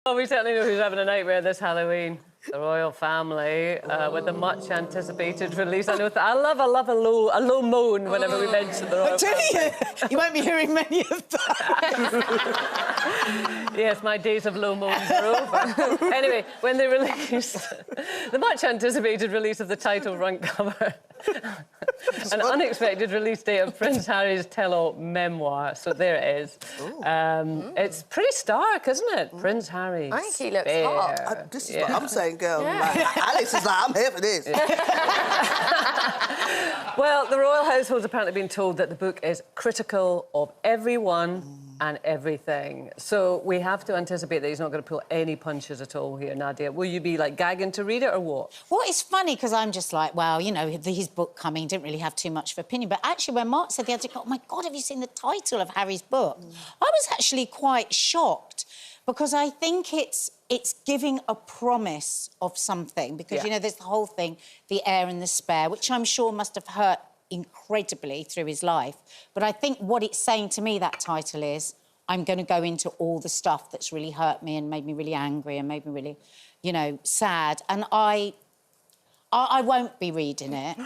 Well, we certainly know who's having a nightmare this Halloween. The royal family, with the much-anticipated release. I know I love a low moan whenever we mention the royal family. Do you? You won't be hearing many of that. Yes, my days of low moans are over. Anyway, when they released the much-anticipated release of the title front cover, an unexpected release date of Prince Harry's tell-all memoir. So there it is. It's pretty stark, isn't it? Prince Harry. I think he looks hot. This is what I'm saying, girl. Like, Alex is like, I'm here for this. Well, the royal household's apparently been told that the book is critical of everyone and everything. So we have to anticipate that he's not going to pull any punches at all here, Nadia. Will you be, like, gagging to read it or what? Well, it's funny, because I'm just like, well, you know, his book coming, didn't really have too much of opinion. But actually, when Mark said the other day, oh, my God, have you seen the title of Harry's book? I was actually quite shocked, because I think it's giving a promise of something, because, you know, there's the whole thing, the heir and the spare, which I'm sure must have hurt incredibly through his life. But I think what it's saying to me, that title, is I'm going to go into all the stuff that's really hurt me and made me really angry and made me really, you know, sad. And I won't be reading it.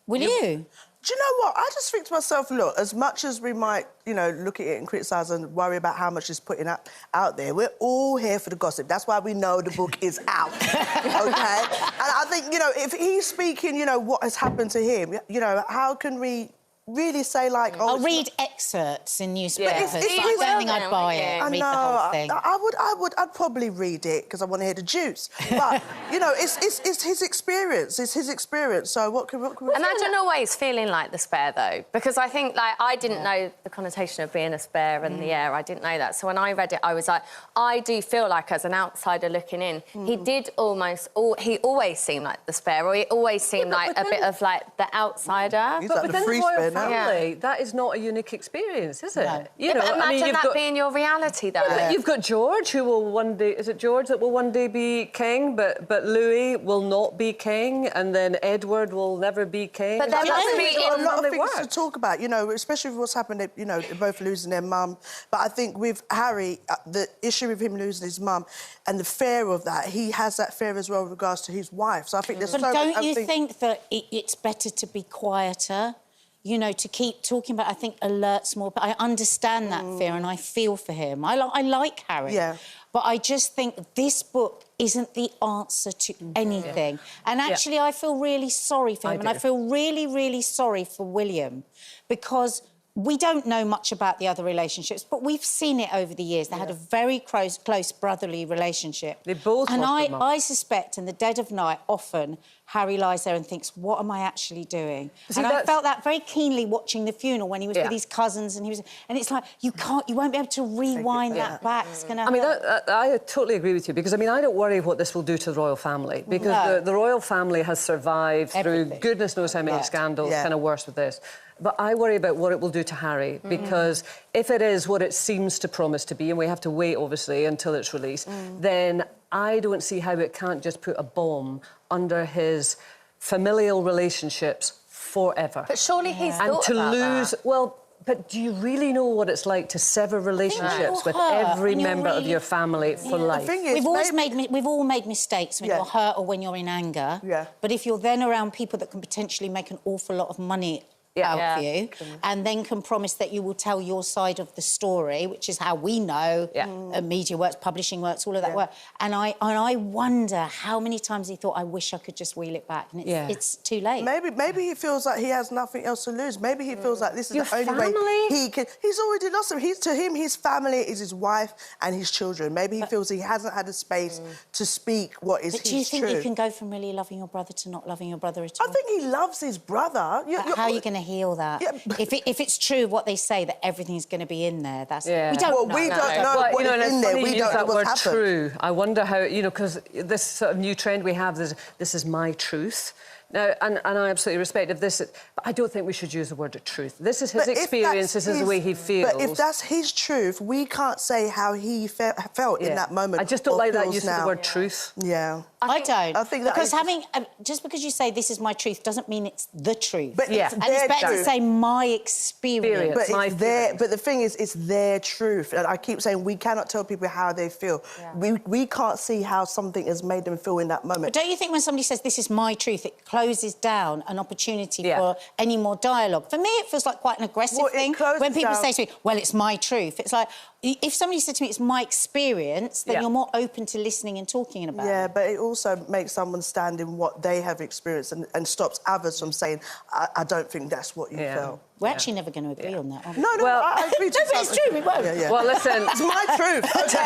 Will you? Do you know what? I just think to myself, look, as much as we might, you know, look at it and criticise and worry about how much it's putting out there, we're all here for the gossip. That's why we know the book is out, OK? And I think, you know, if he's speaking, you know, what has happened to him, you know, how can we really say, like... Oh, I'll read excerpts in newspapers. I don't think I'd buy it and read the whole thing. I'd probably read it, because I want to hear the juice. But, you know, it's his experience. It's his experience, so what can we... And I don't know why he's feeling like the spare, though, because I think, like, I didn't know the connotation of being a spare and the heir. I didn't know that. So when I read it, I was like, I do feel like, as an outsider looking in, he did almost... he always seemed like the spare, or he always seemed like a bit of, like, the outsider. He's like the free spare. Family, that is not a unique experience, is it? No. You know, but imagine that being your reality, though. Yeah, you've got George, who will one day... Is it George that will one day be king, but Louis will not be king, and then Edward will never be king? But there must be a lot of things to talk about, you know, especially with what's happened, you know, they're both losing their mum. But I think with Harry, the issue with him losing his mum and the fear of that, he has that fear as well with regards to his wife. So I think there's But don't you think that it's better to be quieter? You know, to keep talking about, I think, alerts more. But I understand that fear and I feel for him. I like Harry. Yeah. But I just think this book isn't the answer to anything. And actually, I feel really sorry for him. And I feel really, really sorry for William, because we don't know much about the other relationships, but we've seen it over the years. They had a very close brotherly relationship. They both And lost their mum. I suspect, in the dead of night, often Harry lies there and thinks, what am I actually doing? See, and I felt that very keenly watching the funeral when he was with his cousins, and it's like, you won't be able to rewind that back. It's going to I mean, I totally agree with you, because, I mean, I don't worry what this will do to the royal family, because the royal family has survived through goodness knows how many scandals, kind of worse with this. But I worry about what it will do to Harry, because if it is what it seems to promise to be, and we have to wait, obviously, until it's released, then I don't see how it can't just put a bomb under his familial relationships forever. But surely he's thought about that. Well, but do you really know what it's like to sever relationships with every member of your family for life? The thing is, we've all made mistakes when you're hurt or when you're in anger. Yeah. But if you're then around people that can potentially make an awful lot of money out for you, and then can promise that you will tell your side of the story, which is how we know media works, publishing works, all of that work. And I wonder how many times he thought, I wish I could just wheel it back, and it's too late. Maybe he feels like he has nothing else to lose. Maybe he feels like this is the only way he can... He's already lost them. To him, his family is his wife and his children. Maybe he feels he hasn't had a space to speak what is his truth. But do you think you can go from really loving your brother to not loving your brother at all? I think he loves his brother. How are you going to heal that? If it's true what they say, that everything's going to be in there, that's... We don't know. We don't know what is in there. We don't know what's happened. True. I wonder how, you know, because this sort of new trend we have, this is my truth. Now, and I absolutely respect if this... But I don't think we should use the word truth. This is his experience, this is the way he feels. But if that's his truth, we can't say how he felt in that moment. I just don't like that use of the word now. truth. Yeah. I don't. I think that because just because you say this is my truth doesn't mean it's the truth. But yeah. And it's better to say my experience. But but the thing is, it's their truth. And I keep saying we cannot tell people how they feel. Yeah. We can't see how something has made them feel in that moment. But don't you think when somebody says this is my truth, it closes down an opportunity for any more dialogue? For me, it feels like quite an aggressive thing. When people say to me, well, it's my truth, it's like, if somebody said to me, it's my experience, then you're more open to listening and talking about it. Yeah, but it also makes someone stand in what they have experienced and stops others from saying, I don't think that's what you felt. We're actually never going to agree on that, are we? No, well, I agree to no, but it's true, we won't. Yeah. Well, listen... It's my truth, OK?